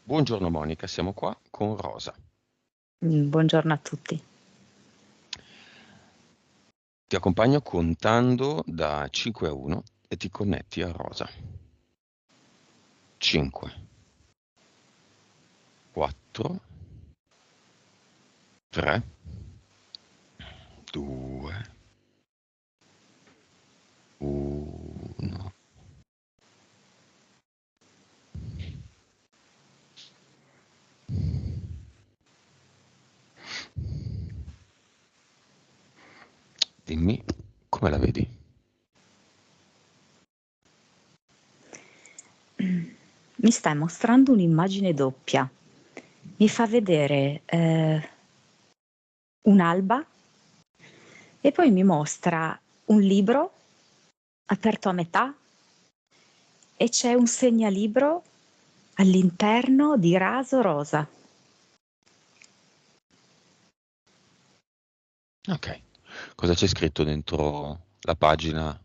Buongiorno Monica, siamo qua con Rosa. Buongiorno a tutti. Ti accompagno contando da 5 a 1 e ti connetti a Rosa. 5, 4, 3, 2, 1. Dimmi come la vedi? Mi stai mostrando un'immagine doppia. Mi fa vedere un'alba e poi mi mostra un libro aperto a metà e c'è un segnalibro all'interno di raso rosa. Ok, cosa c'è scritto dentro la pagina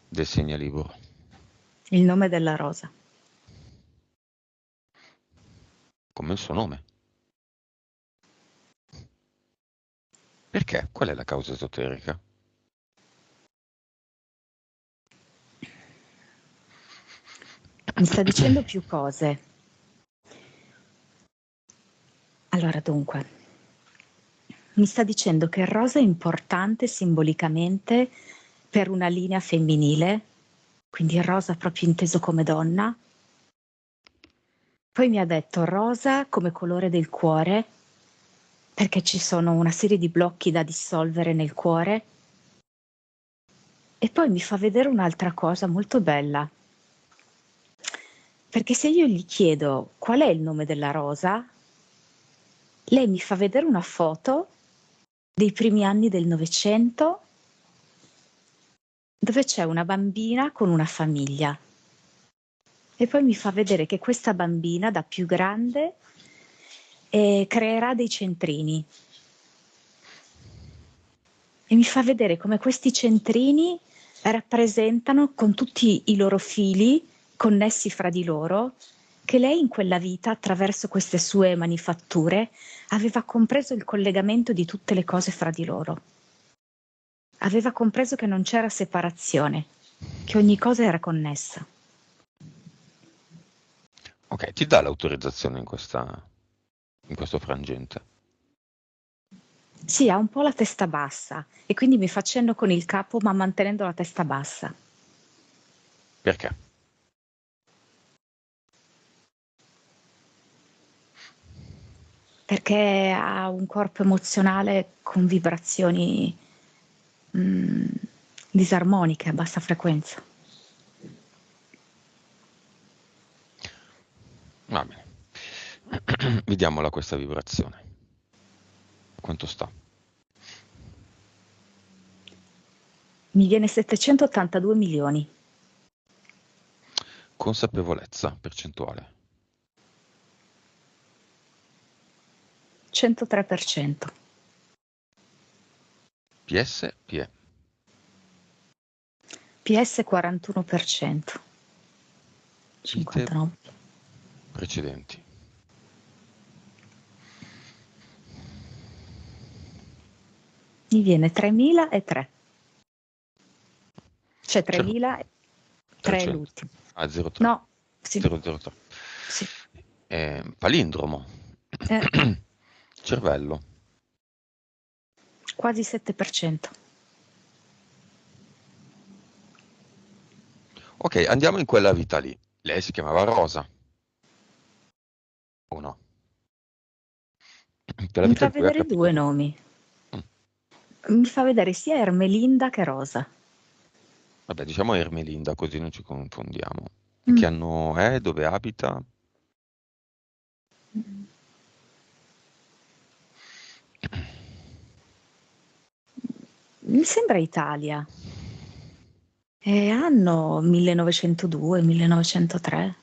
del segnalibro? Il nome della rosa. Come il suo nome. Perché? Qual è la causa esoterica? Mi sta dicendo più cose. Allora, dunque, mi sta dicendo che il rosa è importante simbolicamente per una linea femminile, quindi il rosa proprio inteso come donna. Poi mi ha detto rosa come colore del cuore, perché ci sono una serie di blocchi da dissolvere nel cuore. E poi mi fa vedere un'altra cosa molto bella, perché se io gli chiedo qual è il nome della rosa, lei mi fa vedere una foto dei primi anni del Novecento dove c'è una bambina con una famiglia. E poi mi fa vedere che questa bambina da più grande creerà dei centrini. E mi fa vedere come questi centrini rappresentano con tutti i loro fili connessi fra di loro, che lei in quella vita, attraverso queste sue manifatture, aveva compreso il collegamento di tutte le cose fra di loro. Aveva compreso che non c'era separazione, che ogni cosa era connessa. Ok, ti dà l'autorizzazione in questo frangente. Sì, ha un po' la testa bassa e quindi mi fa cenno con il capo, ma mantenendo la testa bassa. Perché? Perché ha un corpo emozionale con vibrazioni mh, disarmoniche a bassa frequenza. Va bene. Vediamola questa vibrazione. Quanto sta? Mi viene 782 milioni, Consapevolezza percentuale. 103%, PS, PE. PS 41%, Vite 59. precedenti. Mi viene 3003, cioè Cervello. 3003 è 300. l'ultimo. Ah, 03. No, sì, 003. sì. Palindromo. Eh, Cervello. quasi 7%. Ok, andiamo in quella vita lì. Lei si chiamava Rosa, o no? Quella Mi vita fa in cui ha vedere capito due tutto. nomi. Mm. Mi fa vedere sia Ermelinda che Rosa. Vabbè, diciamo Ermelinda, così non ci confondiamo. Che Mm. anno è? Dove abita? Mi sembra Italia. È anno 1902, 1903.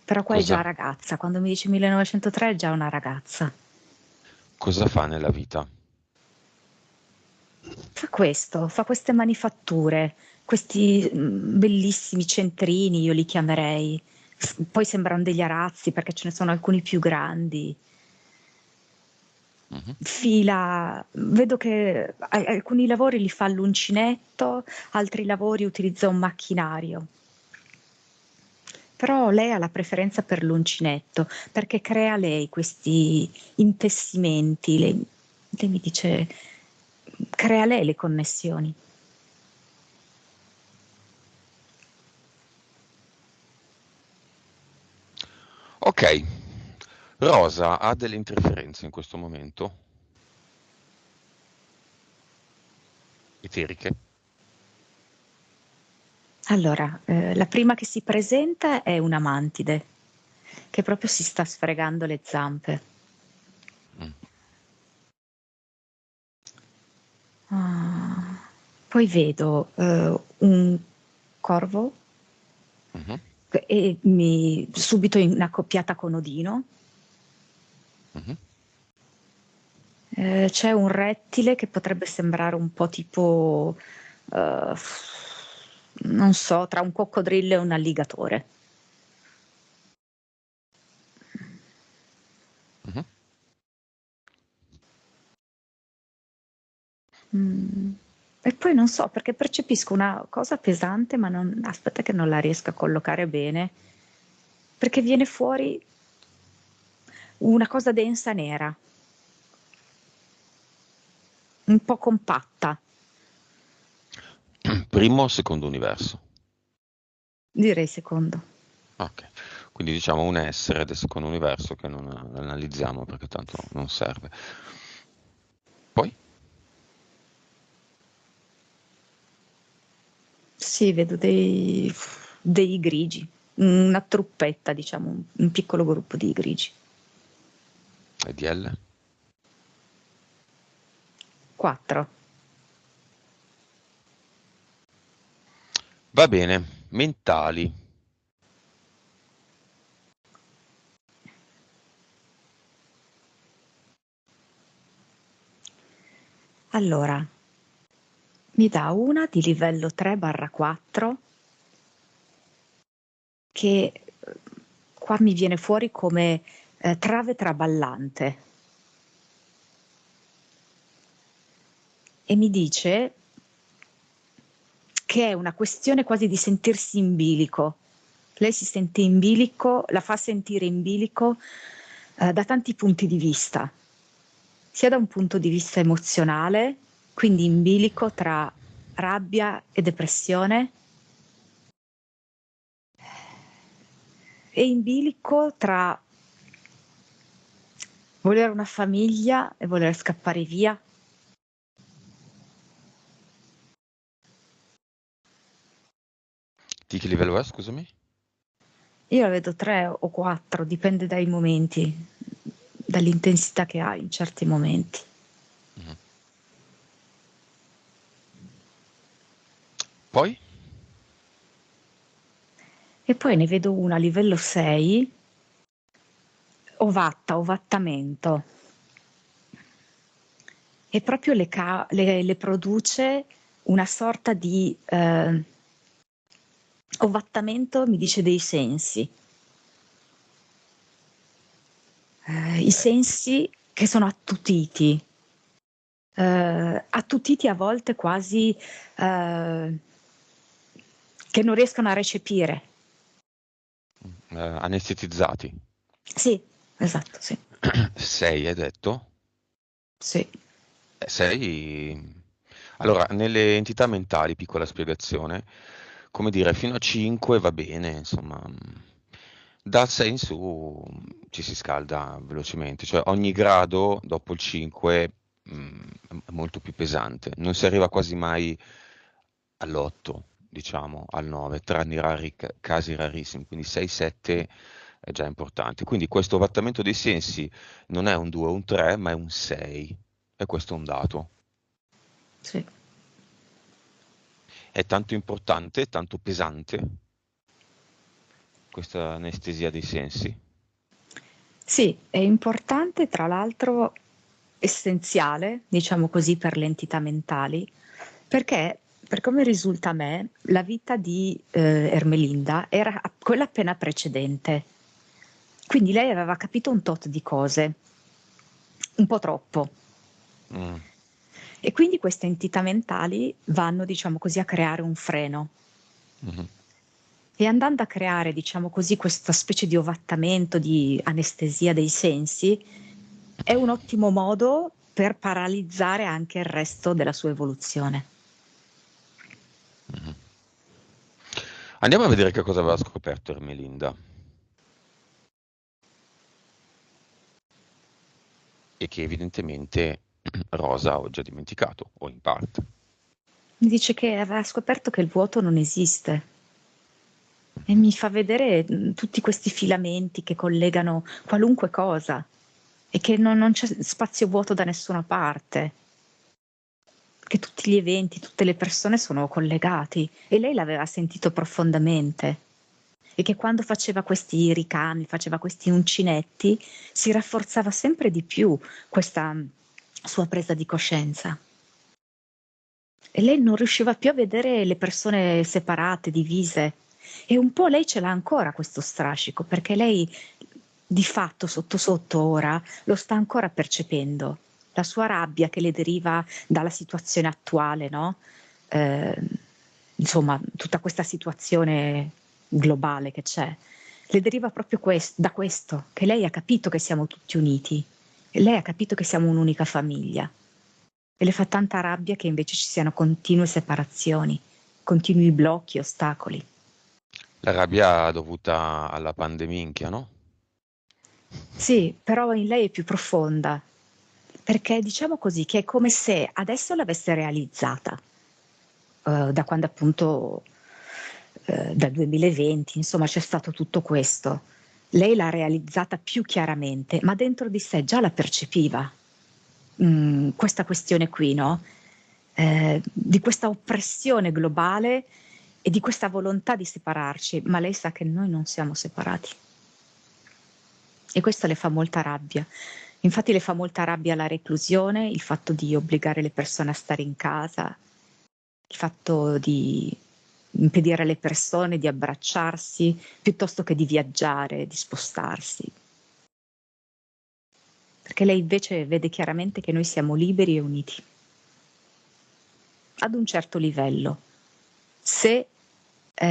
Però qua è Cosa, già ragazza. Quando mi dici 1903 è già una ragazza. cosa fa nella vita? Fa questo, fa queste manifatture, questi bellissimi centrini, io li chiamerei. Poi sembrano degli arazzi perché ce ne sono alcuni più grandi. Vedo che alcuni lavori li fa all'uncinetto, altri lavori utilizza un macchinario. Però lei ha la preferenza per l'uncinetto perché crea lei questi intestimenti, lei mi dice, crea lei le connessioni. Ok, Rosa ha delle interferenze in questo momento, eteriche. Allora, la prima che si presenta è una mantide che proprio si sta sfregando le zampe. Mm. Ah, poi vedo un corvo Mhm, e subito in accoppiata con Odino. mhm. C'è un rettile che potrebbe sembrare un po' tipo, non so, tra un coccodrillo e un alligatore. Mhm. Mm. E poi non so perché percepisco una cosa pesante, ma aspetta che non la riesco a collocare bene, perché viene fuori una cosa densa nera, un po' compatta, Primo o secondo universo? direi secondo. Ok, quindi diciamo un essere del secondo universo che non analizziamo perché tanto non serve. Poi? Sì, vedo dei grigi, una truppetta, diciamo, un piccolo gruppo di grigi. EDL? 4. Va bene, mentali. Allora, mi dà una di livello 3/4 che qua mi viene fuori come trave traballante e mi dice che è una questione quasi di sentirsi in bilico. Lei si sente in bilico, la fa sentire in bilico da tanti punti di vista, sia da un punto di vista emozionale, quindi in bilico tra rabbia e depressione, e in bilico tra voler una famiglia e voler scappare via. Di che livello è, scusami? Io la vedo 3 o 4, dipende dai momenti, dall'intensità che ha in certi momenti. Mhm. Poi? E poi ne vedo una a livello 6, ovattamento. E proprio le produce una sorta di ovattamento, mi dice dei sensi. I sensi che sono attutiti a volte quasi che non riescono a recepire. Anestetizzati. Sì, esatto, sì, 6 hai detto? sì. 6. Allora, nelle entità mentali, piccola spiegazione, come dire, fino a 5 va bene, insomma, dal 6 in su ci si scalda velocemente, cioè ogni grado dopo il 5 è molto più pesante, non si arriva quasi mai all'8, diciamo, al 9, tranne i casi rarissimi, quindi 6-7 è già importante. Quindi questo adattamento dei sensi non è un 2 o un 3, ma è un 6, e questo è un dato. Sì. È tanto importante, tanto pesante questa anestesia dei sensi. Sì, è importante, tra l'altro essenziale, diciamo così, per le entità mentali, perché per come risulta a me, la vita di Ermelinda era quella appena precedente. Quindi lei aveva capito un tot di cose, un po' troppo. Mm. E quindi queste entità mentali vanno, diciamo così, a creare un freno. Mhm. E andando a creare, diciamo così, questa specie di ovattamento, di anestesia dei sensi, è un ottimo modo per paralizzare anche il resto della sua evoluzione. Mhm. Andiamo a vedere che cosa aveva scoperto Ermelinda e che evidentemente Rosa ha già dimenticato, o in parte. Mi dice che aveva scoperto che il vuoto non esiste e mi fa vedere tutti questi filamenti che collegano qualunque cosa e che non c'è spazio vuoto da nessuna parte, che tutti gli eventi, tutte le persone sono collegati e lei l'aveva sentito profondamente e che quando faceva questi ricami, faceva questi uncinetti, si rafforzava sempre di più questa sua presa di coscienza. E lei non riusciva più a vedere le persone separate, divise. E un po' lei ce l'ha ancora questo strascico, perché lei di fatto sotto sotto ora lo sta ancora percependo. La sua rabbia che le deriva dalla situazione attuale, no? Eh, insomma, tutta questa situazione globale che c'è, le deriva proprio da questo, che lei ha capito che siamo tutti uniti, e lei ha capito che siamo un'unica famiglia. E le fa tanta rabbia che invece ci siano continue separazioni, continui blocchi, ostacoli. La rabbia dovuta alla pandeminchia, no? Sì, però in lei è più profonda, perché diciamo così che è come se adesso l'avesse realizzata, da quando appunto dal 2020, insomma c'è stato tutto questo. Lei l'ha realizzata più chiaramente, ma dentro di sé già la percepiva. Questa questione qui, no? Di questa oppressione globale e di questa volontà di separarci, ma lei sa che noi non siamo separati. E questo le fa molta rabbia. Infatti le fa molta rabbia la reclusione, il fatto di obbligare le persone a stare in casa, il fatto di impedire alle persone di abbracciarsi piuttosto che di viaggiare, di spostarsi. Perché lei invece vede chiaramente che noi siamo liberi e uniti, ad un certo livello. Se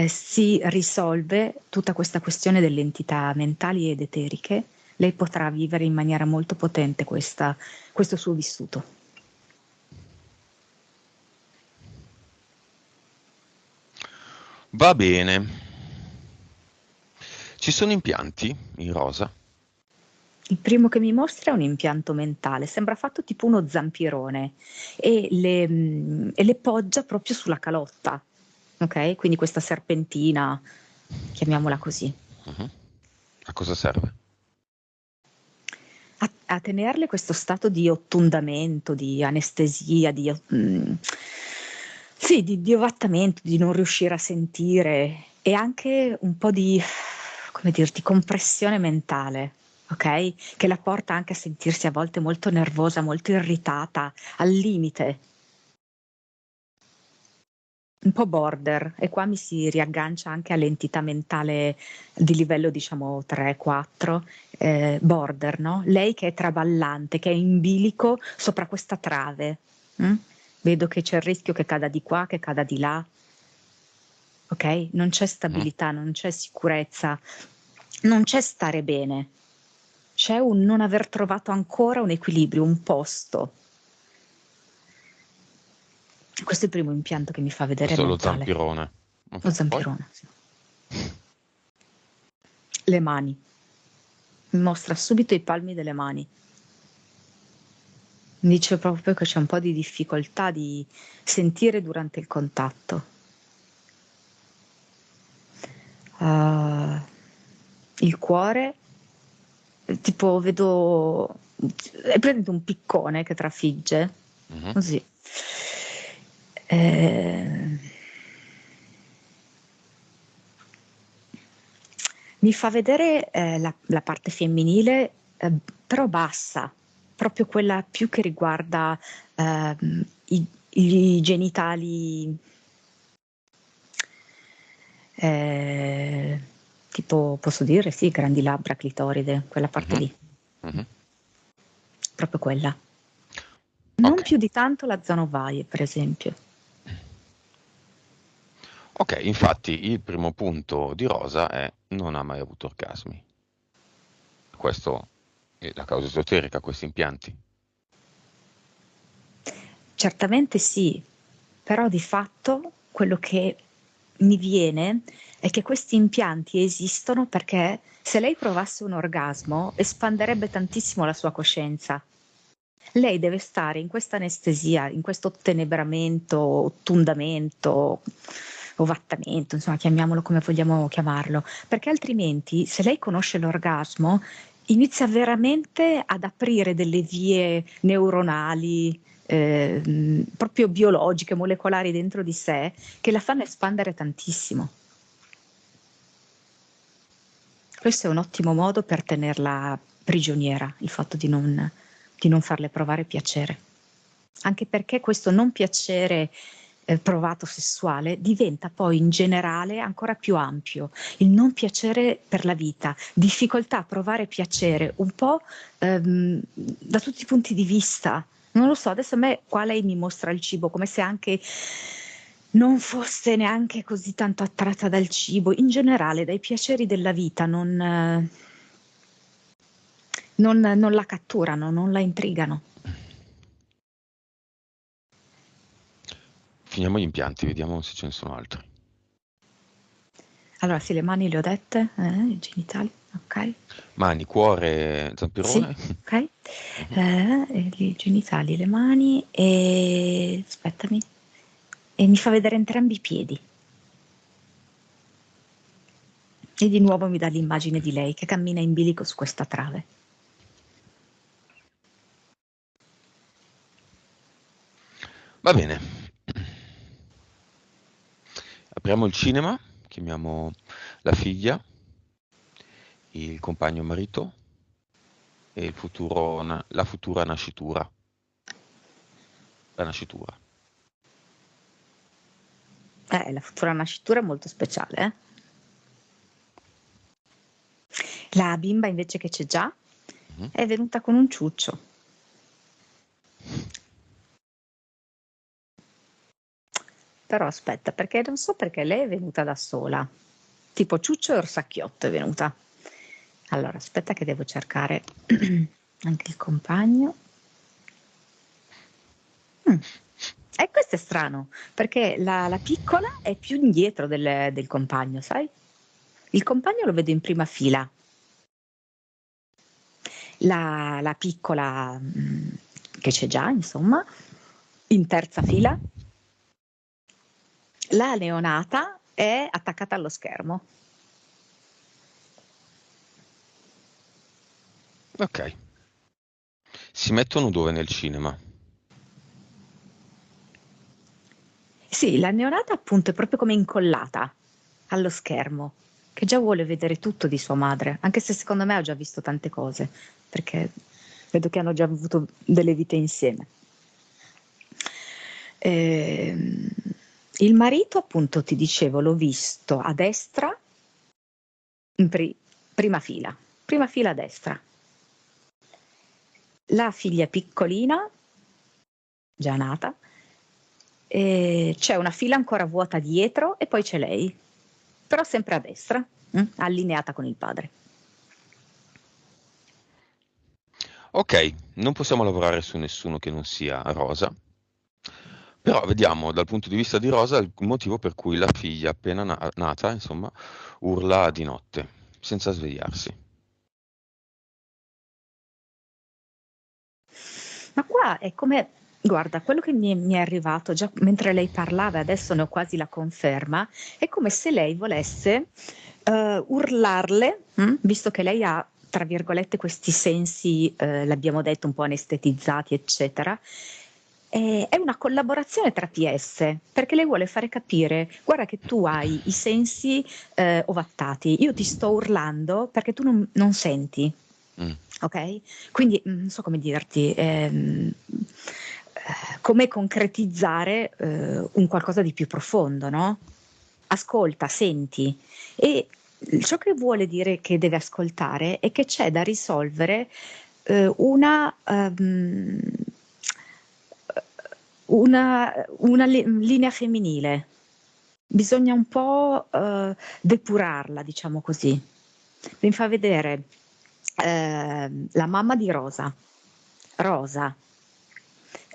si risolve tutta questa questione delle entità mentali ed eteriche, lei potrà vivere in maniera molto potente questo suo vissuto. Va bene. Ci sono impianti in rosa? Il primo che mi mostra è un impianto mentale, sembra fatto tipo uno zampirone e le poggia proprio sulla calotta, ok? Quindi questa serpentina, chiamiamola così. Mhm. A cosa serve? A tenerle questo stato di ottundamento, di anestesia, sì, di ovattamento, di non riuscire a sentire e anche un po' di, come dirti, compressione mentale, ok? Che la porta anche a sentirsi a volte molto nervosa, molto irritata, al limite, un po' border. E qua mi si riaggancia anche all'entità mentale di livello, diciamo, 3-4, border, no? Lei che è traballante, che è in bilico sopra questa trave. Mm? Vedo che c'è il rischio che cada di qua, che cada di là, ok? Non c'è Mhm. stabilità, non c'è sicurezza, non c'è stare bene, c'è un non aver trovato ancora un equilibrio, un posto. Questo è il primo impianto che mi fa vedere Questo è lo mentale. zampirone. Lo Ok, poi? zampirone, sì. Le mani. Mi mostra subito i palmi delle mani. Mi dice proprio che c'è un po' di difficoltà di sentire durante il contatto. Uh, il cuore, tipo vedo, è presente un piccone che trafigge, Mhm. così. Eh, mi fa vedere la parte femminile, però bassa, proprio quella più che riguarda i genitali, Eh, tipo, posso dire, sì, grandi labbra, clitoride, quella parte Mhm, lì, mhm. proprio quella. Ok, Non più di tanto la zona ovale, per esempio. ok, infatti il primo punto di Rosa è non ha mai avuto orgasmi. Questo è la causa esoterica, questi impianti. Certamente sì, però di fatto quello che mi viene è che questi impianti esistono perché se lei provasse un orgasmo espanderebbe tantissimo la sua coscienza. Lei deve stare in questa anestesia, in questo ottenebramento, ottundamento, ovattamento, insomma, chiamiamolo come vogliamo chiamarlo, perché altrimenti se lei conosce l'orgasmo inizia veramente ad aprire delle vie neuronali, proprio biologiche, molecolari dentro di sé, che la fanno espandere tantissimo. Questo è un ottimo modo per tenerla prigioniera, il fatto di non farle provare piacere. Anche perché questo non piacere provato sessuale diventa poi in generale ancora più ampio, il non piacere per la vita, difficoltà a provare piacere un po' da tutti i punti di vista. Non lo so, adesso a me qua lei mi mostra il cibo come se anche non fosse neanche così tanto attratta dal cibo, in generale dai piaceri della vita non la catturano, non la intrigano. Finiamo gli impianti, vediamo se ce ne sono altri. Allora sì, le mani le ho dette, i genitali, ok. Mani, cuore, Sì, zampirone. ok. Mhm. E i genitali, le mani e aspettami. E mi fa vedere entrambi i piedi. E di nuovo mi dà l'immagine di lei che cammina in bilico su questa trave. Va bene. Apriamo il cinema, chiamiamo la figlia, il compagno marito e la futura nascitura. La nascitura. La futura nascitura è molto speciale, eh? La bimba invece che c'è già Mhm. è venuta con un ciuccio. Però aspetta, perché non so perché lei è venuta da sola. Tipo ciuccio e orsacchiotto è venuta. Allora, aspetta che devo cercare anche il compagno. Mm. E questo è strano, perché la piccola è più indietro del compagno, sai? Il compagno lo vedo in prima fila. La piccola, che c'è già, insomma, in terza fila. La neonata è attaccata allo schermo. Ok. Si mettono dove nel cinema? Sì, la neonata appunto è proprio come incollata allo schermo, che già vuole vedere tutto di sua madre, anche se secondo me ha già visto tante cose, perché vedo che hanno già avuto delle vite insieme. Ehm, il marito, appunto, ti dicevo, l'ho visto a destra, in prima fila a destra. La figlia piccolina, già nata, e c'è una fila ancora vuota dietro e poi c'è lei, però sempre a destra, allineata con il padre. Ok, non possiamo lavorare su nessuno che non sia Rosa, però vediamo dal punto di vista di Rosa il motivo per cui la figlia appena nata, insomma, urla di notte, senza svegliarsi. Ma qua è come, guarda, quello che mi è arrivato già mentre lei parlava, e adesso ne ho quasi la conferma, è come se lei volesse urlarle, visto che lei ha, tra virgolette, questi sensi, l'abbiamo detto, un po' anestetizzati, eccetera. È una collaborazione tra PS, perché lei vuole fare capire, guarda che tu hai i sensi ovattati, io ti sto urlando perché tu non senti. Mm. Ok? Quindi non so come dirti, come concretizzare un qualcosa di più profondo, no? ascolta, senti. E ciò che vuole dire che deve ascoltare è che c'è da risolvere una linea femminile. Bisogna un po' depurarla, diciamo così. Mi fa vedere la mamma di Rosa, Rosa,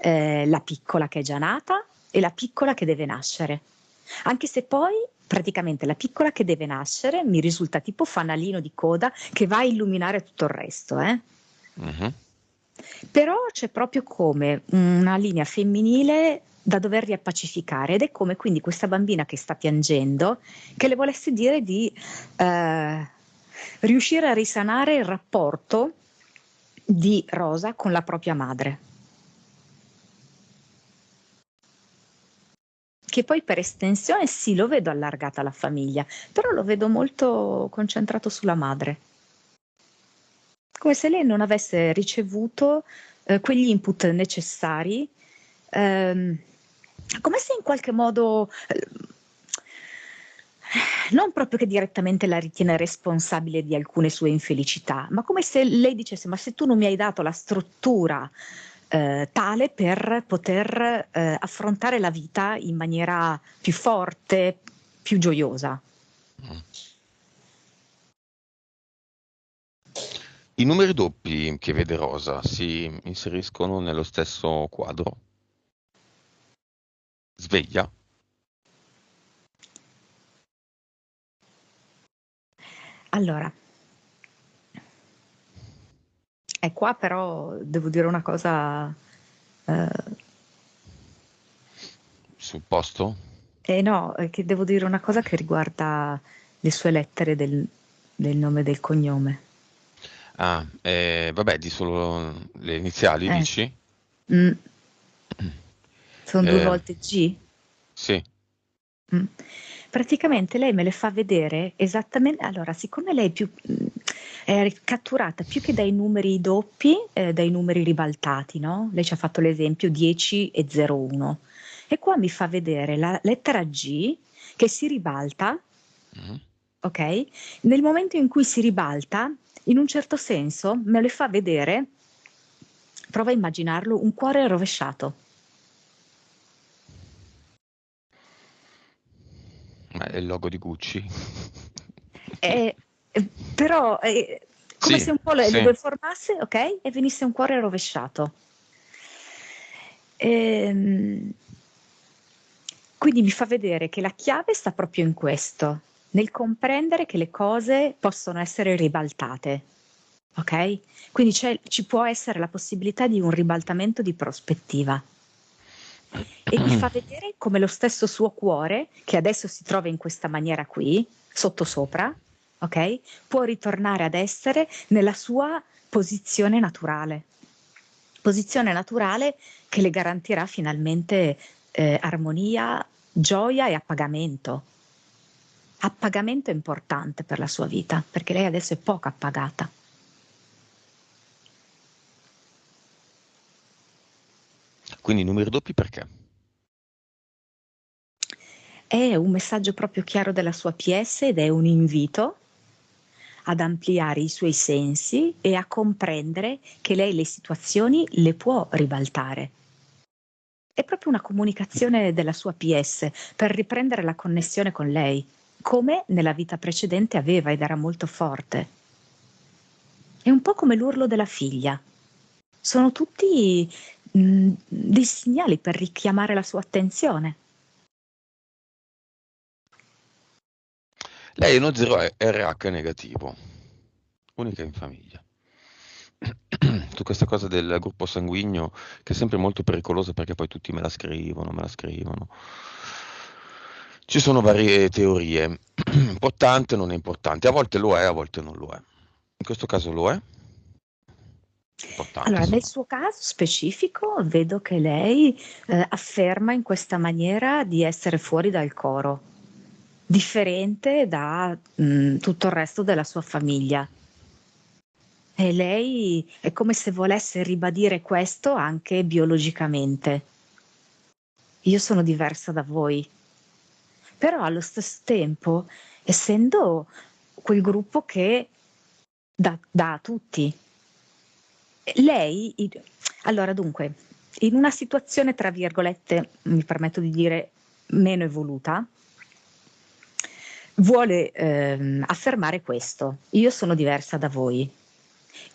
la piccola che è già nata e la piccola che deve nascere. Anche se poi praticamente la piccola che deve nascere mi risulta tipo fanalino di coda che va a illuminare tutto il resto, eh? Mhm. Però c'è proprio come una linea femminile da dover riappacificare ed è come quindi questa bambina che sta piangendo che le volesse dire di riuscire a risanare il rapporto di Rosa con la propria madre. Che poi per estensione sì, lo vedo allargata alla famiglia, però lo vedo molto concentrato sulla madre. Come se lei non avesse ricevuto quegli input necessari, ehm, come se in qualche modo, non proprio che direttamente la ritiene responsabile di alcune sue infelicità, ma come se lei dicesse: ma se tu non mi hai dato la struttura tale per poter affrontare la vita in maniera più forte, più gioiosa. Mm. I numeri doppi che vede Rosa si inseriscono nello stesso quadro? Sveglia? Allora, e qua però devo dire una cosa, eh, Sul posto? no, che devo dire una cosa che riguarda le sue lettere del nome e del cognome. Ah, vabbè, di solo le iniziali, Eh, dici? mm, sono due Eh, volte G. sì. Mh. Praticamente lei me le fa vedere allora siccome lei è catturata più che dai numeri doppi, dai numeri ribaltati, no, lei ci ha fatto l'esempio 10 e 01. E qua mi fa vedere la lettera G che si ribalta, Mhm. okay, nel momento in cui si ribalta, in un certo senso me le fa vedere, prova a immaginarlo, un cuore rovesciato. Ma è il logo di Gucci? Eh, però come Sì, se un po' le sì. deformasse, ok? E venisse un cuore rovesciato. Ehm, quindi mi fa vedere che la chiave sta proprio in questo, nel comprendere che le cose possono essere ribaltate, ok? Quindi ci può essere la possibilità di un ribaltamento di prospettiva. E mi fa vedere come lo stesso suo cuore, che adesso si trova in questa maniera qui, sottosopra, ok? Può ritornare ad essere nella sua posizione naturale che le garantirà finalmente armonia, gioia e appagamento. Appagamento è importante per la sua vita, perché lei adesso è poco appagata. Quindi numeri doppi perché? È un messaggio proprio chiaro della sua PS ed è un invito ad ampliare i suoi sensi e a comprendere che lei le situazioni le può ribaltare. È proprio una comunicazione della sua PS per riprendere la connessione con lei, come nella vita precedente aveva ed era molto forte. È un po' come l'urlo della figlia. Sono tutti dei segnali per richiamare la sua attenzione. Lei è uno 0 RH negativo, unica in famiglia. Su questa cosa del gruppo sanguigno, che è sempre molto pericolosa perché poi tutti me la scrivono, me la scrivono. Ci sono varie teorie, importante, non è importante, a volte lo è, a volte non lo è. In questo caso lo è, importante Allora, nel insomma. suo caso specifico vedo che lei afferma in questa maniera di essere fuori dal coro, differente da tutto il resto della sua famiglia. E lei è come se volesse ribadire questo anche biologicamente. Io sono diversa da voi, però allo stesso tempo, essendo quel gruppo che dà a tutti, lei, allora dunque, in una situazione tra virgolette, mi permetto di dire, meno evoluta, vuole affermare questo: io sono diversa da voi.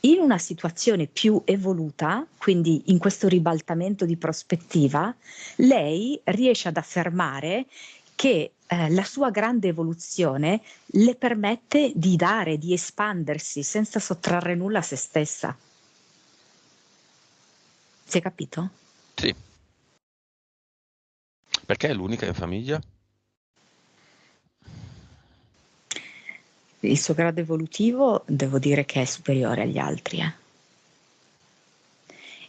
In una situazione più evoluta, quindi in questo ribaltamento di prospettiva, lei riesce ad affermare che la sua grande evoluzione le permette di dare, di espandersi senza sottrarre nulla a se stessa. Si è capito? Sì. Perché è l'unica in famiglia? Il suo grado evolutivo devo dire che è superiore agli altri.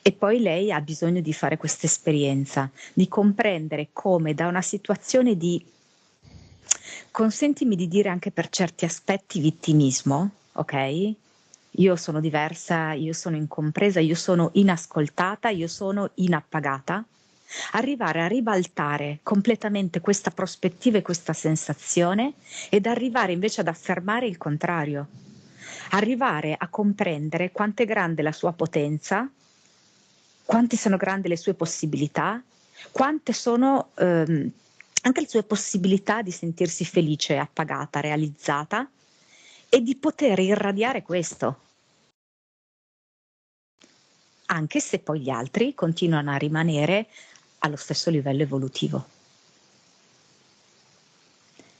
E poi lei ha bisogno di fare questa esperienza, di comprendere come da una situazione di, consentimi di dire anche per certi aspetti, vittimismo, ok? Io sono diversa, io sono incompresa, io sono inascoltata, io sono inappagata. Arrivare a ribaltare completamente questa prospettiva e questa sensazione ed arrivare invece ad affermare il contrario. Arrivare a comprendere quanto è grande la sua potenza, quanti sono grandi le sue possibilità, quante sono anche le sue possibilità di sentirsi felice, appagata, realizzata e di poter irradiare questo, anche se poi gli altri continuano a rimanere allo stesso livello evolutivo.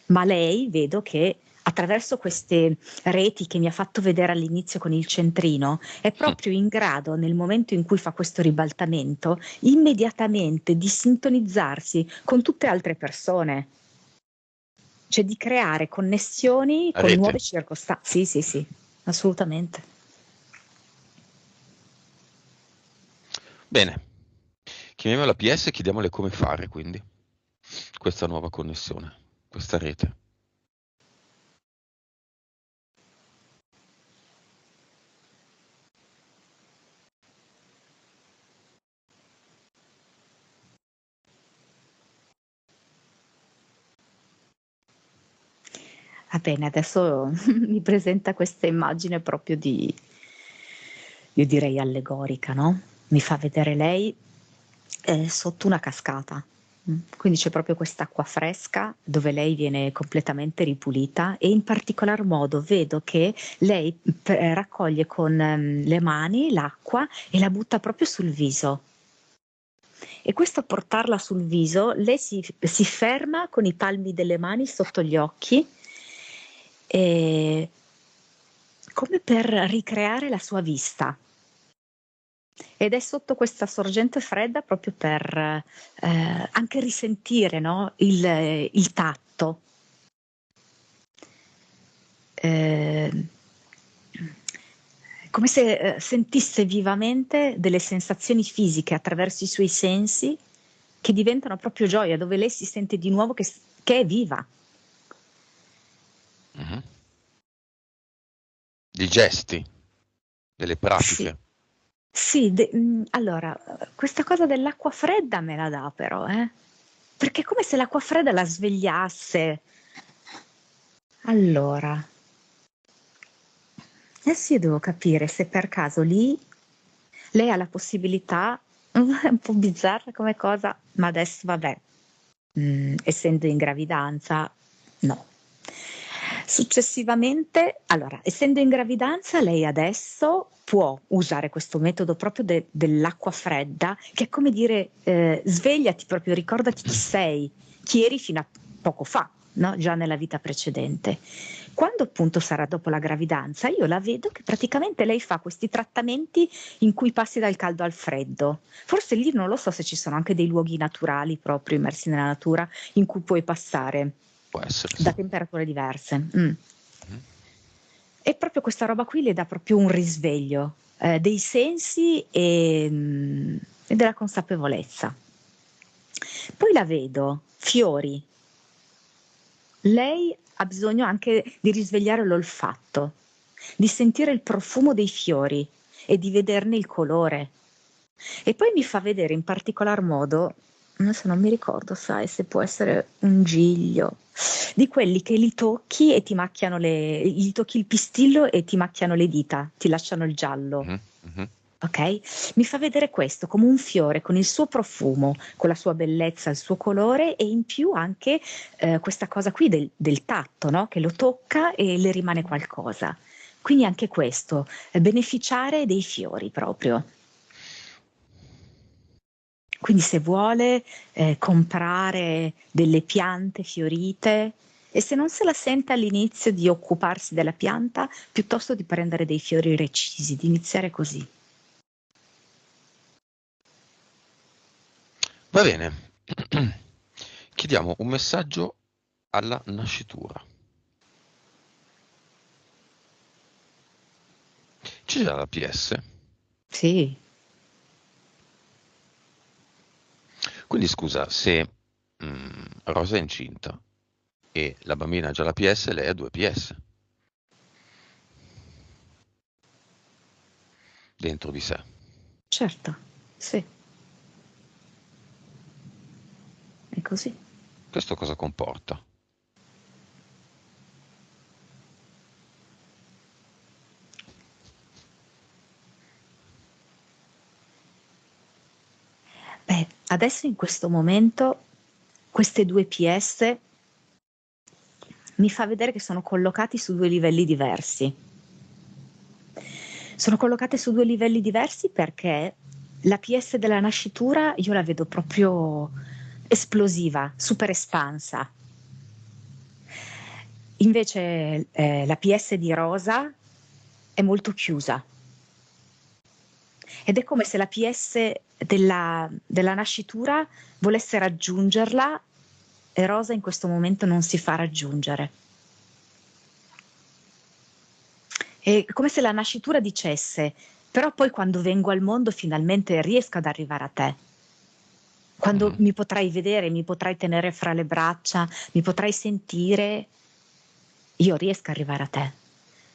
Ma lei vedo che attraverso queste reti che mi ha fatto vedere all'inizio con il centrino, è proprio in grado, nel momento in cui fa questo ribaltamento, immediatamente di sintonizzarsi con tutte altre persone, cioè di creare connessioni con Rete. nuove circostanze. Sì, sì, sì, assolutamente. Bene. Chiamiamo la PS e chiediamole come fare, quindi, questa nuova connessione, questa rete. Va bene, adesso mi presenta questa immagine proprio di, io direi allegorica, no? Mi fa vedere lei sotto una cascata. Quindi c'è proprio quest'acqua fresca dove lei viene completamente ripulita e in particolar modo vedo che lei raccoglie con le mani l'acqua e la butta proprio sul viso. E questo portarla sul viso, lei si ferma con i palmi delle mani sotto gli occhi, come per ricreare la sua vista. Ed è sotto questa sorgente fredda proprio per anche risentire, no? Il tatto. Eh, come se sentisse vivamente delle sensazioni fisiche attraverso i suoi sensi che diventano proprio gioia, dove lei si sente di nuovo che è viva. Mhm. Di gesti, delle Sì, pratiche. sì, allora, questa cosa dell'acqua fredda me la dà però, perché è come se l'acqua fredda la svegliasse. Allora, adesso io devo capire se per caso lì lei ha la possibilità, è un po' bizzarra come cosa, ma adesso vabbè, essendo in gravidanza, no. Successivamente, allora, essendo in gravidanza, lei adesso può usare questo metodo proprio dell'acqua fredda, che è come dire, svegliati proprio, ricordati chi sei, chi eri fino a poco fa, no? Già nella vita precedente. Quando appunto sarà dopo la gravidanza, io la vedo che praticamente lei fa questi trattamenti in cui passi dal caldo al freddo. Forse lì non lo so se ci sono anche dei luoghi naturali proprio immersi nella natura in cui puoi passare Può essere, da sì. temperature diverse. Mhm. E proprio questa roba qui le dà proprio un risveglio dei sensi e della consapevolezza. Poi la vedo, fiori. Lei ha bisogno anche di risvegliare l'olfatto, di sentire il profumo dei fiori e di vederne il colore. E poi mi fa vedere in particolar modo Adesso non mi ricordo, sai, se può essere un giglio. Di quelli che li tocchi e ti macchiano gli tocchi il pistillo e ti macchiano le dita, ti lasciano il giallo. Mhm, mhm. Ok? Mi fa vedere questo come un fiore con il suo profumo, con la sua bellezza, il suo colore e in più anche questa cosa qui del tatto, no? Che lo tocca e le rimane qualcosa. Quindi anche questo, beneficiare dei fiori proprio. Quindi se vuole comprare delle piante fiorite e se non se la sente all'inizio di occuparsi della pianta, piuttosto di prendere dei fiori recisi, di iniziare così. Va bene. Chiediamo un messaggio alla nascitura. C'è già la PS? Sì, Quindi scusa, se Rosa è incinta e la bambina ha già la PS, lei ha 2 PS dentro di sé. certo, sì, è così. Questo cosa comporta? Beh, adesso in questo momento queste due PS mi fa vedere che sono collocati su due livelli diversi. Sono collocate su due livelli diversi perché la PS della nascitura io la vedo proprio esplosiva, super espansa. Invece la PS di Rosa è molto chiusa. Ed è come se la PS della nascitura volesse raggiungerla e Rosa in questo momento non si fa raggiungere. È come se la nascitura dicesse, però poi quando vengo al mondo finalmente riesco ad arrivare a te. Quando Mhm. mi potrai vedere, mi potrai tenere fra le braccia, mi potrai sentire, io riesco ad arrivare a te.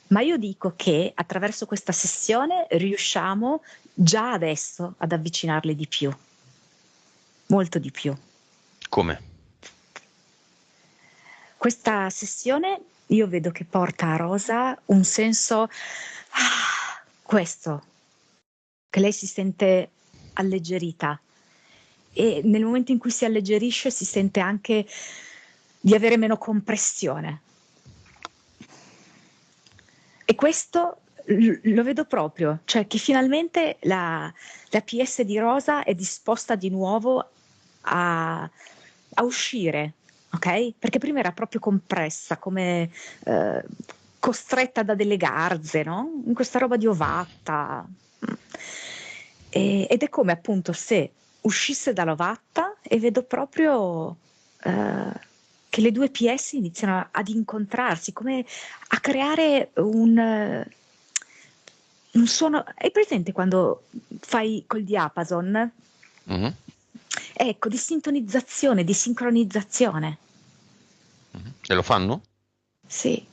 Ma io dico che attraverso questa sessione riusciamo già adesso ad avvicinarle di più, molto di più. Come? Questa sessione io vedo che porta a Rosa un senso, questo, che lei si sente alleggerita e nel momento in cui si alleggerisce si sente anche di avere meno compressione. E questo lo vedo proprio, cioè che finalmente la PS di Rosa è disposta di nuovo a uscire, ok? Perché prima era proprio compressa, come eh, costretta da delle garze, no? In questa roba di ovatta. Ed è come appunto se uscisse dall'ovatta e vedo proprio che le due PS iniziano ad incontrarsi, come a creare un suono. Hai presente quando fai col diapason? Mhm, Ecco, di sintonizzazione, di sincronizzazione. mhm. E lo fanno? Sì,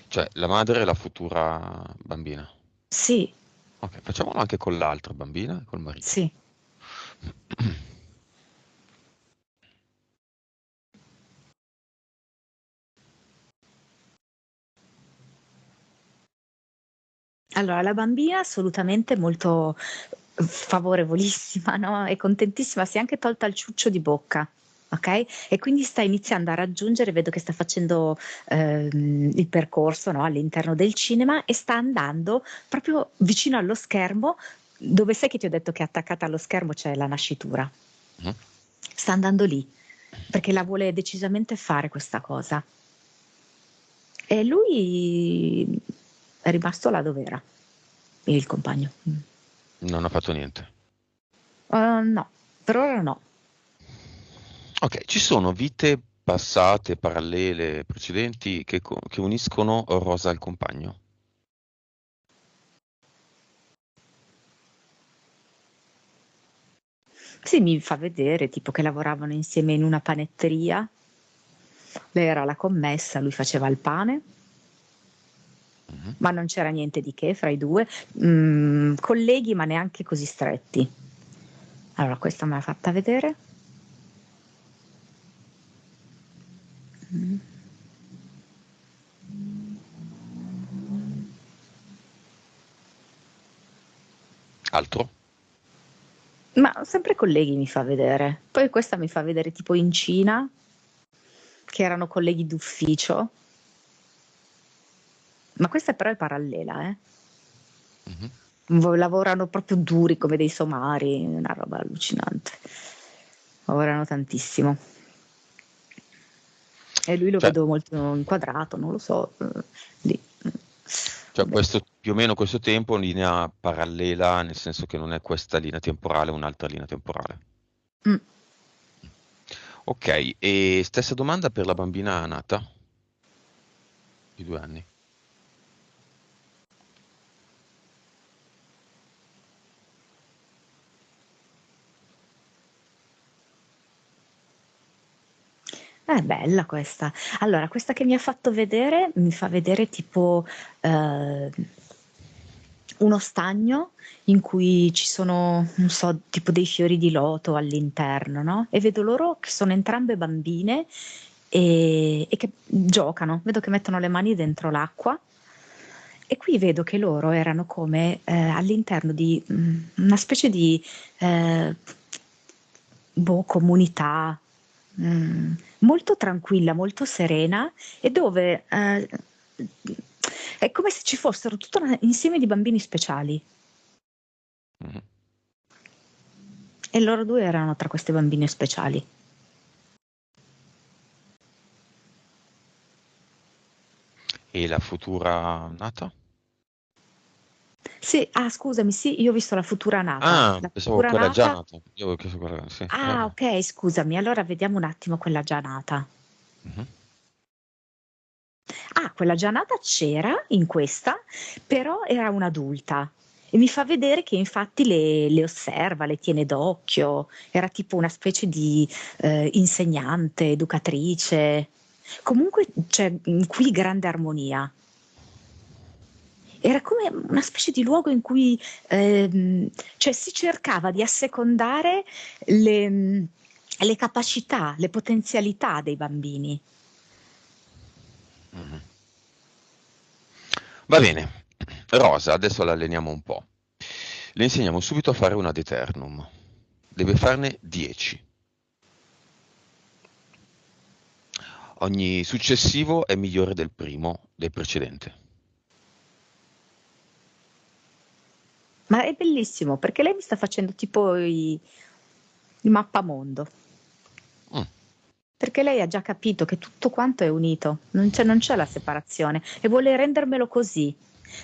Cioè, la madre e la futura bambina. sì, Ok, facciamolo anche con l'altra bambina e col marito. sì. Allora, la bambina assolutamente molto favorevolissima, no? È contentissima, si è anche tolta il ciuccio di bocca, ok? E quindi sta iniziando a raggiungere, vedo che sta facendo il percorso, no, all'interno del cinema e sta andando proprio vicino allo schermo, dove sai che ti ho detto che attaccata allo schermo c'è la nascitura. Mhm. Sta andando lì, perché la vuole decisamente fare questa cosa. E lui è rimasto là dove era, il compagno. Non ha fatto niente. No, per ora no. Ok, ci sono vite passate, parallele, precedenti che uniscono Rosa al compagno. Sì, mi fa vedere tipo che lavoravano insieme in una panetteria. Lei era la commessa, lui faceva il pane, Mhm. ma non c'era niente di che fra i due. Colleghi, ma neanche così stretti. Allora, questa me l'ha fatta vedere. Mm. Altro? Ma sempre colleghi mi fa vedere. Poi questa mi fa vedere tipo in Cina, che erano colleghi d'ufficio. Ma questa però è parallela, Mhm. Lavorano proprio duri come dei somari, una roba allucinante. Lavorano tantissimo. E lui lo Cioè, vedo molto inquadrato, non lo so, lì. cioè, Vabbè. questo, più o meno questo tempo in linea parallela, nel senso che non è questa linea temporale, è un'altra linea temporale. Mm. Ok, e stessa domanda per la bambina nata di 2 anni. È bella questa. Allora, questa che mi ha fatto vedere, mi fa vedere tipo eh, uno stagno in cui ci sono, non so, tipo dei fiori di loto all'interno, no? E vedo loro che sono entrambe bambine e che giocano, vedo che mettono le mani dentro l'acqua. E qui vedo che loro erano come all'interno di una specie di eh, comunità molto tranquilla, molto serena e dove è come se ci fossero tutto un insieme di bambini speciali Mhm. e loro due erano tra queste bambine speciali. E la futura nata? Sì, ah scusami, sì, io ho visto la futura nata. Ah, La pensavo futura quella già nata. nata. Io avevo chiesto quella, sì. Ah, ok, scusami, allora vediamo un attimo quella già nata. Mhm. Ah, quella già nata c'era in questa, però era un'adulta. E mi fa vedere che infatti le osserva, le tiene d'occhio, era tipo una specie di insegnante, educatrice. Comunque c'è qui grande armonia. Era come una specie di luogo in cui cioè si cercava di assecondare le capacità, le potenzialità dei bambini. Mhm. Va bene. Rosa, adesso la alleniamo un po'. Le insegniamo subito a fare una ad eternum. Deve farne 10. Ogni successivo è migliore del primo, del precedente. Ma è bellissimo perché lei mi sta facendo tipo il mappamondo. Mm, Perché lei ha già capito che tutto quanto è unito, non c'è la separazione e vuole rendermelo così.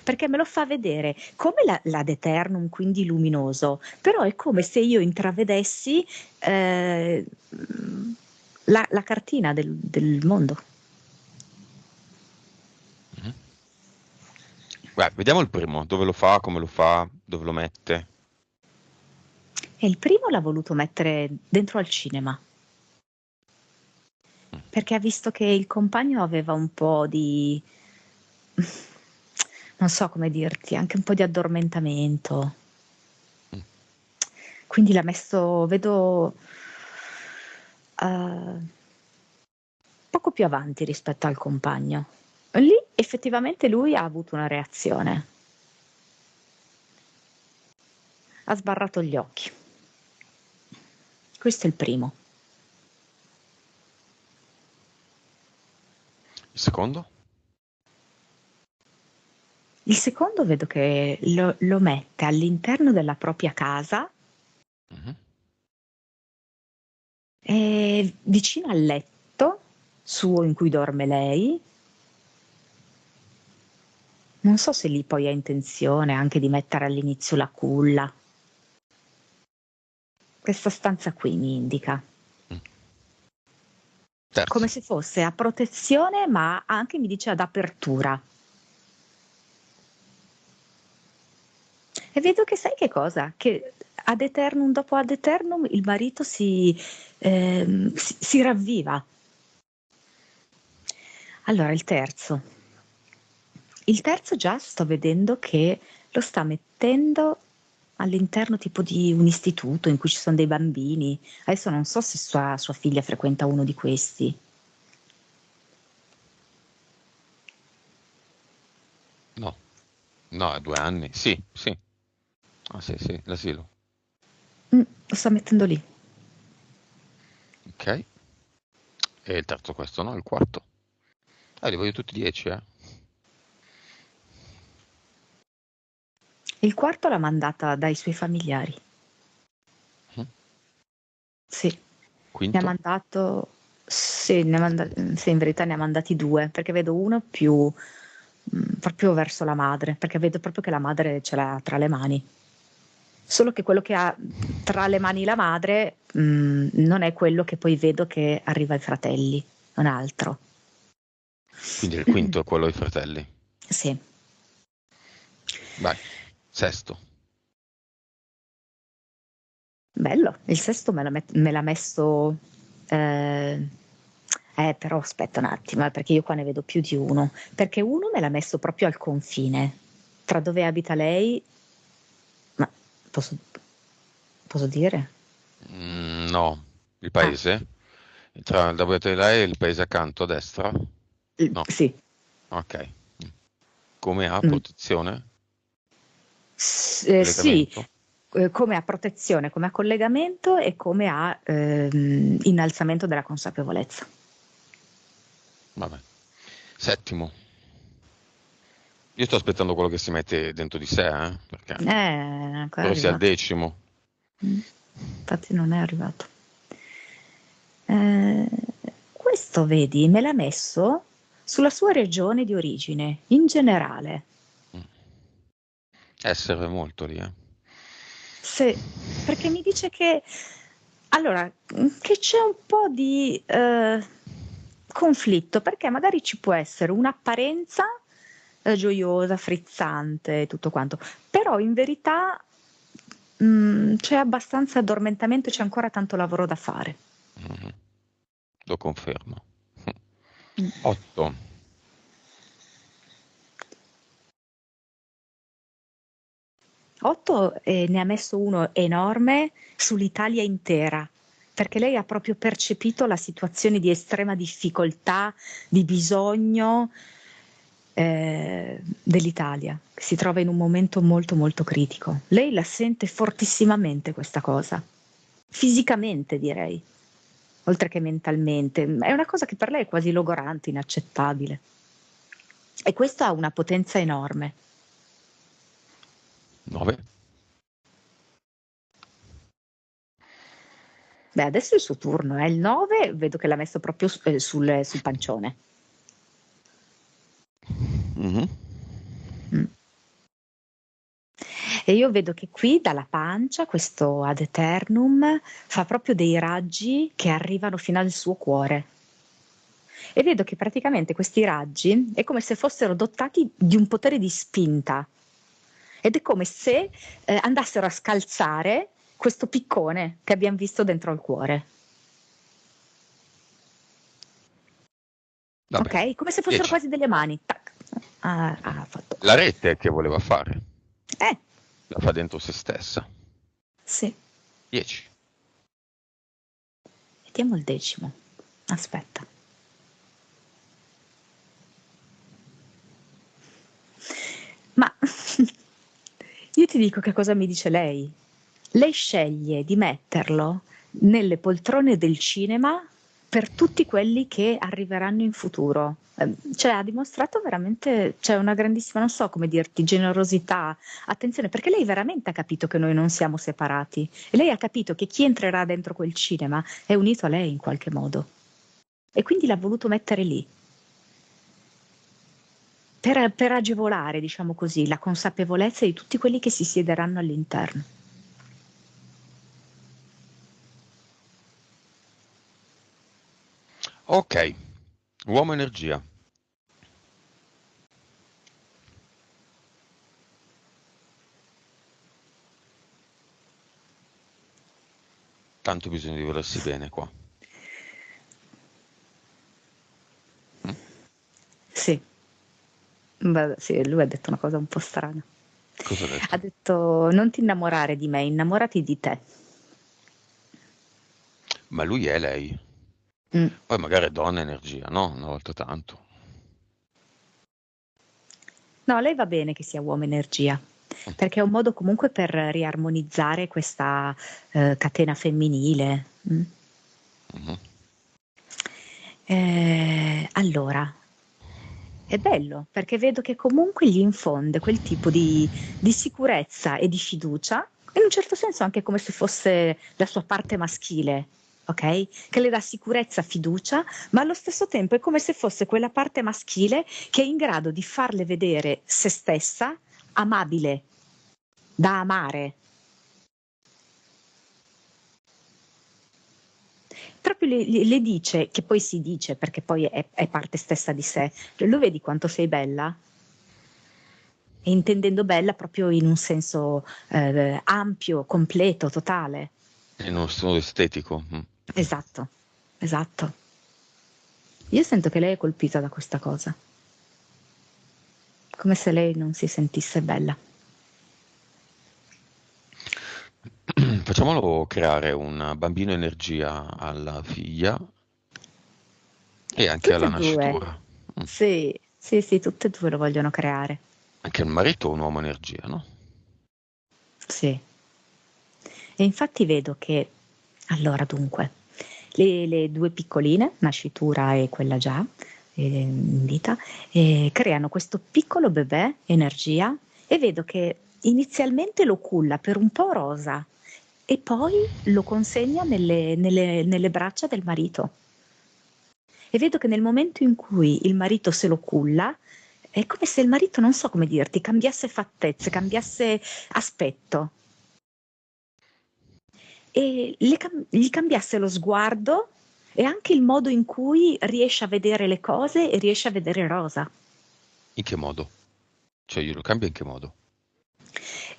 Perché me lo fa vedere come l'ad eternum, quindi luminoso, però è come se io intravedessi eh, la cartina del mondo. mhm. Beh, vediamo il primo, dove lo fa, come lo fa, dove lo mette. E il primo l'ha voluto mettere dentro al cinema, Mm, perché ha visto che il compagno aveva un po' di, non so come dirti, anche un po' di addormentamento. mm. Quindi l'ha messo, vedo, poco più avanti rispetto al compagno. Lì effettivamente lui ha avuto una reazione, ha sbarrato gli occhi. Questo è il primo. Il secondo? Il secondo vedo che lo mette all'interno della propria casa, Mhm. vicino al letto suo in cui dorme lei. Non so se lì poi ha intenzione anche di mettere all'inizio la culla. Questa stanza qui mi indica. Mm. Terzo. Come se fosse a protezione, ma anche mi dice ad apertura. E vedo che sai che cosa? Che ad eternum dopo ad eternum il marito si ravviva. Allora, il terzo. Il terzo già sto vedendo che lo sta mettendo. all'interno tipo di un istituto in cui ci sono dei bambini. Adesso non so se sua figlia frequenta uno di questi. No, no, 2 anni. Sì, sì. Ah, sì, sì, l'asilo. Lo sta mettendo lì. Ok. E il terzo questo, no? Il quarto. Li voglio tutti 10, eh. Il quarto l'ha mandata dai suoi familiari. Mm. Sì, ne ha Quinto? mandato, sì, sì, in verità ne ha mandati due, perché vedo uno più proprio verso la madre, perché vedo proprio che la madre ce l'ha tra le mani. Solo che quello che ha tra le mani la madre non è quello che poi vedo che arriva ai fratelli, un altro. Quindi il quinto è quello ai fratelli. Sì. Vai. Sesto. Bello, il sesto me l'ha messo, però aspetta un attimo, perché io qua ne vedo più di uno, perché uno me l'ha messo proprio al confine, tra dove abita lei, ma posso, posso dire? No. Il Ah, paese? Tra il WTLA e il paese accanto a destra? No. sì. Ok. Mm. Come ha Mm. protezione? Sì, Collegamento? come a protezione, come a collegamento e come a innalzamento della consapevolezza. Vabbè. Settimo. Io sto aspettando quello che si mette dentro di sé, perché Ancora è spero sia il arrivato. decimo. Mm. Infatti non è arrivato. Eh, Questo, vedi, me l'ha messo sulla sua regione di origine, in generale. Mm. Serve molto lì, Se, perché mi dice che, allora, che c'è un po' di conflitto, perché magari ci può essere un'apparenza gioiosa, frizzante e tutto quanto, però in verità c'è abbastanza addormentamento e c'è ancora tanto lavoro da fare. Mhm. Lo confermo. Mm. 8. 8 ne ha messo uno enorme sull'Italia intera, perché lei ha proprio percepito la situazione di estrema difficoltà, di bisogno dell'Italia, che si trova in un momento molto molto critico. Lei la sente fortissimamente questa cosa, fisicamente direi, oltre che mentalmente. È una cosa che per lei è quasi logorante, inaccettabile. E questo ha una potenza enorme. 9. Beh, adesso è il suo turno, il 9 vedo che l'ha messo proprio sul pancione. Mhm. Mm. E io vedo che qui dalla pancia questo ad eternum fa proprio dei raggi che arrivano fino al suo cuore. E vedo che praticamente questi raggi è come se fossero dotati di un potere di spinta. Ed è come se andassero a scalzare questo piccone che abbiamo visto dentro al cuore. Vabbè. Ok? Come se fossero 10. quasi delle mani. Tac. Ha fatto. La rete che voleva fare. Eh, La fa dentro se stessa. sì. 10. Vediamo il decimo. Aspetta. Ma io ti dico che cosa mi dice lei. Lei sceglie di metterlo nelle poltrone del cinema per tutti quelli che arriveranno in futuro. Cioè, ha dimostrato veramente, cioè, una grandissima, non so come dirti, generosità, attenzione, perché lei veramente ha capito che noi non siamo separati e lei ha capito che chi entrerà dentro quel cinema è unito a lei in qualche modo. E quindi l'ha voluto mettere lì. Per agevolare, diciamo così, la consapevolezza di tutti quelli che si siederanno all'interno. Ok. Uomo energia. Tanto bisogna di volersi bene qua. Mm? Sì, beh, sì, lui ha detto una cosa un po' strana. Cosa ha Ha detto? detto: "Non ti innamorare di me, innamorati di te". Ma lui è lei. Mh. Poi magari è donna energia, no? Una volta tanto. No, a lei va bene che sia uomo energia, Mm, perché è un modo comunque per riarmonizzare questa, catena femminile. mhm. Allora, è bello, perché vedo che comunque gli infonde quel tipo di sicurezza e di fiducia, in un certo senso anche come se fosse la sua parte maschile, okay, che le dà sicurezza, fiducia, ma allo stesso tempo è come se fosse quella parte maschile che è in grado di farle vedere se stessa amabile, da amare. Proprio le dice, che poi si dice perché poi è parte stessa di sé, cioè, lo vedi quanto sei bella? E intendendo bella proprio in un senso ampio, completo, totale. In uno studio estetico. Mm. Esatto, esatto. Io sento che lei è colpita da questa cosa, come se lei non si sentisse bella. Facciamolo creare un bambino energia alla figlia e anche Tutte alla e due. nascitura. Mm. Sì, sì, sì, tutte e due lo vogliono creare. Anche il marito è un uomo energia, no? Sì. E infatti vedo che, allora dunque, le due piccoline, nascitura e quella già in vita, creano questo piccolo bebè energia e vedo che inizialmente lo culla per un po' rosa e poi lo consegna nelle braccia del marito. E vedo che nel momento in cui il marito se lo culla, è come se il marito, non so come dirti, cambiasse fattezze, cambiasse aspetto. E gli cambiasse lo sguardo e anche il modo in cui riesce a vedere le cose e riesce a vedere rosa. In che modo? Cioè io lo cambio in che modo?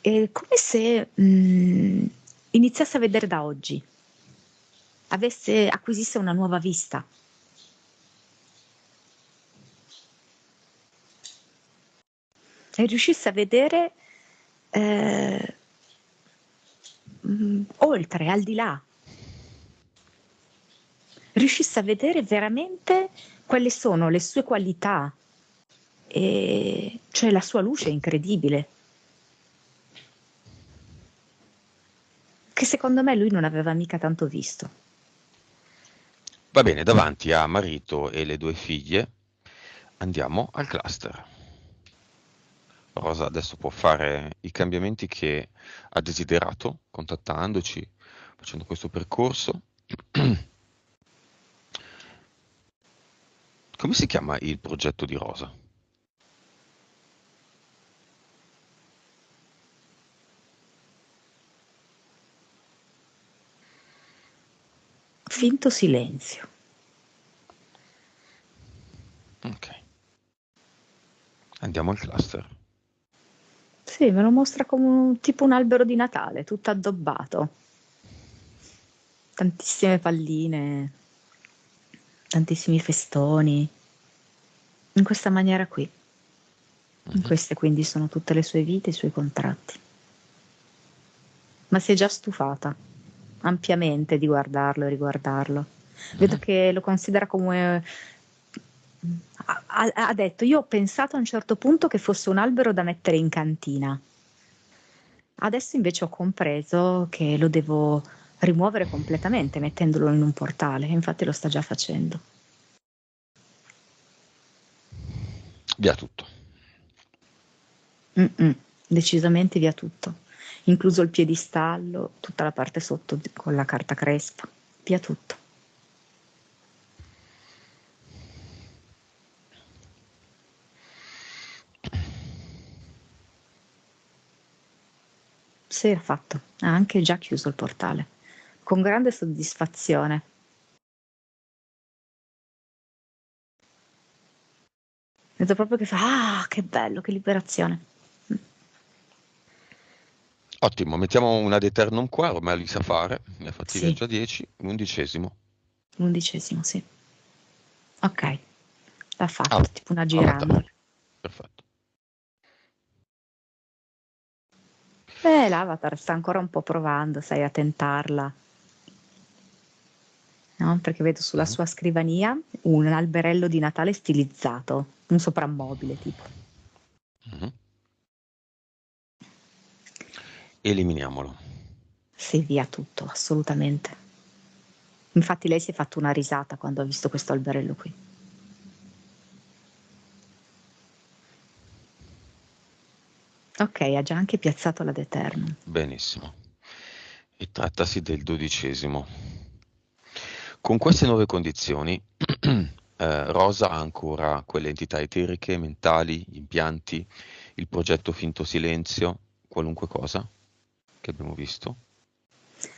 È come se iniziasse a vedere da oggi, acquisisse una nuova vista e riuscisse a vedere eh, oltre, al di là, riuscisse a vedere veramente quali sono le sue qualità, e cioè la sua luce incredibile, che secondo me lui non aveva mica tanto visto. Va bene, davanti a marito e le due figlie andiamo al cluster. Rosa adesso può fare i cambiamenti che ha desiderato, contattandoci, facendo questo percorso. Come si chiama il progetto di Rosa? Finto silenzio. Ok, andiamo al cluster. Sì, me lo mostra come tipo un albero di Natale, tutto addobbato. Tantissime palline, tantissimi festoni. In questa maniera qui. In Mhm. queste quindi sono tutte le sue vite, i suoi contratti. Ma si è già stufata ampiamente di guardarlo e riguardarlo. Vedo Mhm. che lo considera come... Ha detto, io ho pensato a un certo punto che fosse un albero da mettere in cantina. Adesso invece ho compreso che lo devo rimuovere completamente mettendolo in un portale, infatti lo sta già facendo. Via tutto. Mm-mm, decisamente via tutto, incluso il piedistallo, tutta la parte sotto con la carta crespa, via tutto. Sì, l'ha fatto, ha anche già chiuso il portale, con grande soddisfazione. Vedo proprio che fa, ah, che bello, che liberazione. Mm. Ottimo, mettiamo un ad eternum qua, ormai li sa fare, ne ha fatti via Sì, già 10, 11°. l'11°, sì. Ok, l'ha fatto, Ah, tipo una avatar, girandola. perfetto. L'avatar sta ancora un po' provando, sai, a tentarla, no? Perché vedo sulla Mhm, sua scrivania un alberello di Natale stilizzato, un soprammobile tipo. mhm. Eliminiamolo. Sì, via tutto, assolutamente. Infatti lei si è fatta una risata quando ha visto questo alberello qui. Ok, ha già anche piazzato la Eternum. Benissimo. E trattasi del 12°. Con queste nuove condizioni, Rosa ha ancora quelle entità eteriche, mentali, gli impianti, il progetto finto silenzio, qualunque cosa che abbiamo visto.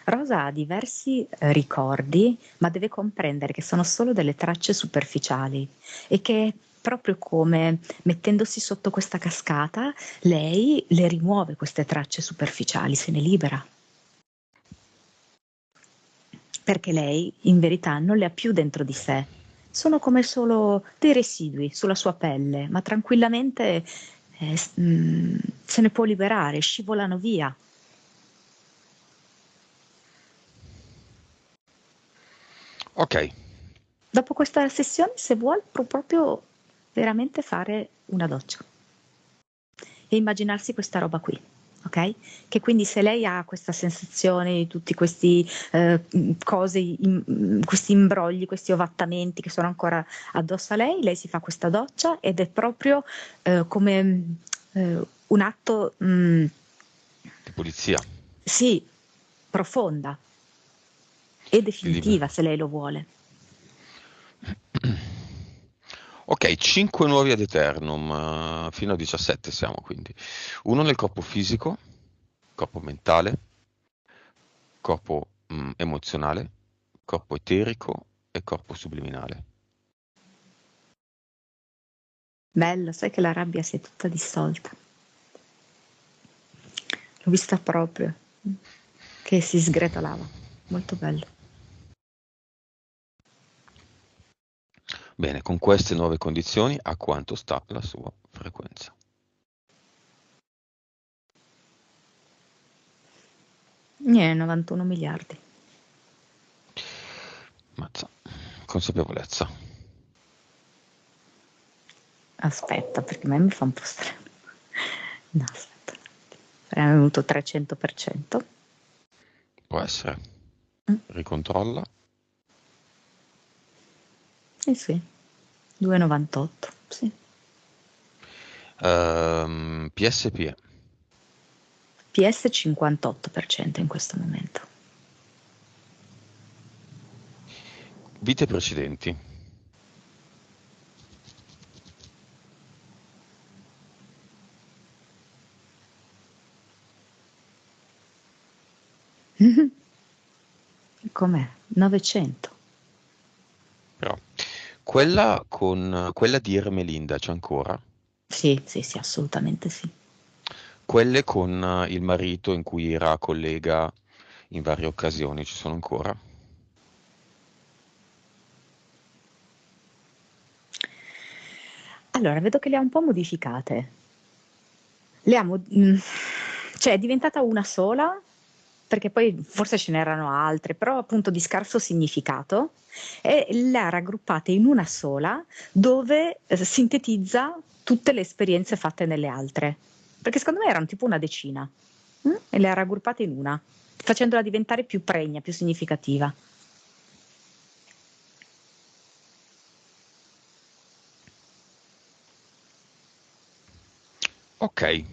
Rosa ha diversi ricordi, ma deve comprendere che sono solo delle tracce superficiali e che proprio come mettendosi sotto questa cascata, lei le rimuove queste tracce superficiali, se ne libera. Perché lei in verità non le ha più dentro di sé, sono come solo dei residui sulla sua pelle, ma tranquillamente se ne può liberare, scivolano via. Ok, Dopo questa sessione, se vuoi, può proprio veramente fare una doccia e immaginarsi questa roba qui. Ok? Che quindi se lei ha questa sensazione di tutti questi cose, questi imbrogli, questi ovattamenti che sono ancora addosso a lei si fa questa doccia ed è proprio come un atto, di polizia. sì, profonda e Di liber- definitiva se lei lo vuole. Ok, 5 nuovi ad Eternum, fino a 17 siamo quindi. Uno nel corpo fisico, corpo mentale, corpo emozionale, corpo eterico e corpo subliminale. Bello, sai che la rabbia si è tutta dissolta. L'ho vista proprio, che si sgretolava. Molto bello. Bene, con queste nuove condizioni, a quanto sta la sua frequenza? 91 miliardi. Mazza. Consapevolezza. Aspetta, perché a me mi fa un po' strano. No, aspetta. È venuto 300%. Può essere. Mm. Ricontrolla. Sì, 2,98. Sì. PSP. PS 58% in questo momento. Vite precedenti. Com'è? 900. Però. Quella di Ermelinda c'è ancora? Sì, sì, sì, assolutamente sì. Quelle con il marito in cui era collega in varie occasioni ci sono ancora? Allora, vedo che le ha un po' modificate. Cioè è diventata una sola, perché poi forse ce n'erano altre, però appunto di scarso significato, e le ha raggruppate in una sola dove sintetizza tutte le esperienze fatte nelle altre. Perché secondo me erano tipo una decina, e le ha raggruppate in una, facendola diventare più pregna, più significativa. Ok.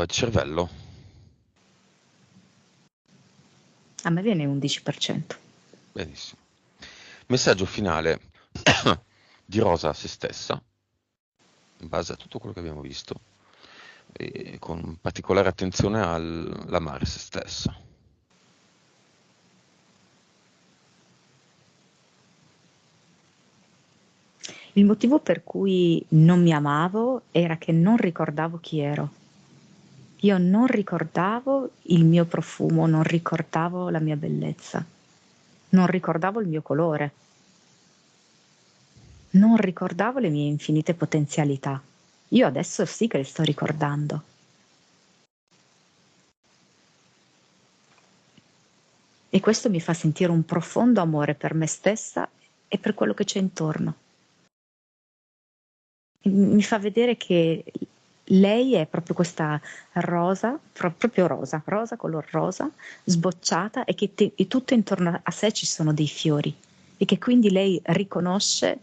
Cervello. A me viene 11%. Benissimo. Messaggio finale di Rosa a se stessa, in base a tutto quello che abbiamo visto, e con particolare attenzione all'amare se stessa. Il motivo per cui non mi amavo era che non ricordavo chi ero. Io non ricordavo il mio profumo, non ricordavo la mia bellezza, non ricordavo il mio colore, non ricordavo le mie infinite potenzialità. Io adesso sì che le sto ricordando. E questo mi fa sentire un profondo amore per me stessa e per quello che c'è intorno. Mi fa vedere che lei è proprio questa rosa, proprio rosa, rosa, color rosa, sbocciata, e che e tutto intorno a sé ci sono dei fiori, e che quindi lei riconosce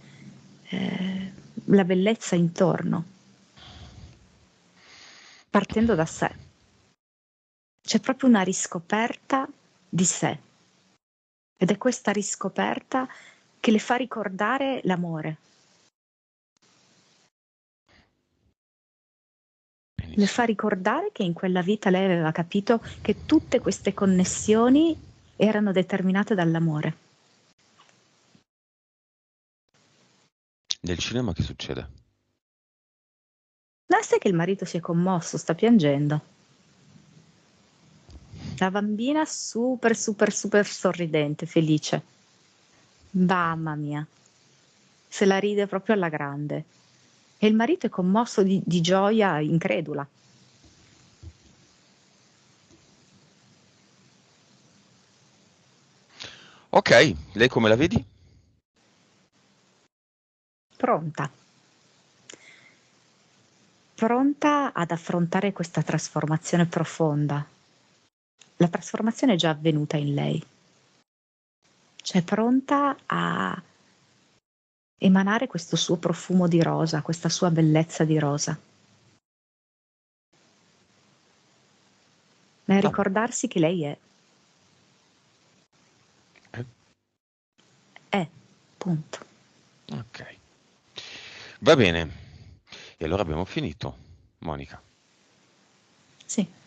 la bellezza intorno, partendo da sé. C'è proprio una riscoperta di sé, ed è questa riscoperta che le fa ricordare l'amore. Le fa Benissimo. ricordare che in quella vita lei aveva capito che tutte queste connessioni erano determinate dall'amore. Nel cinema che succede? Ma sai che il marito si è commosso, sta piangendo. La bambina super, super, super sorridente, felice. Mamma mia, se la ride proprio alla grande. E il marito è commosso di gioia incredula. Ok, lei come la vedi? Pronta. Pronta ad affrontare questa trasformazione profonda. La trasformazione è già avvenuta in lei. Cioè pronta a emanare questo suo profumo di rosa, questa sua bellezza di rosa. Nel Ah, ricordarsi che lei eh, è, punto. ok. Va bene. E allora abbiamo finito, Monica. Sì.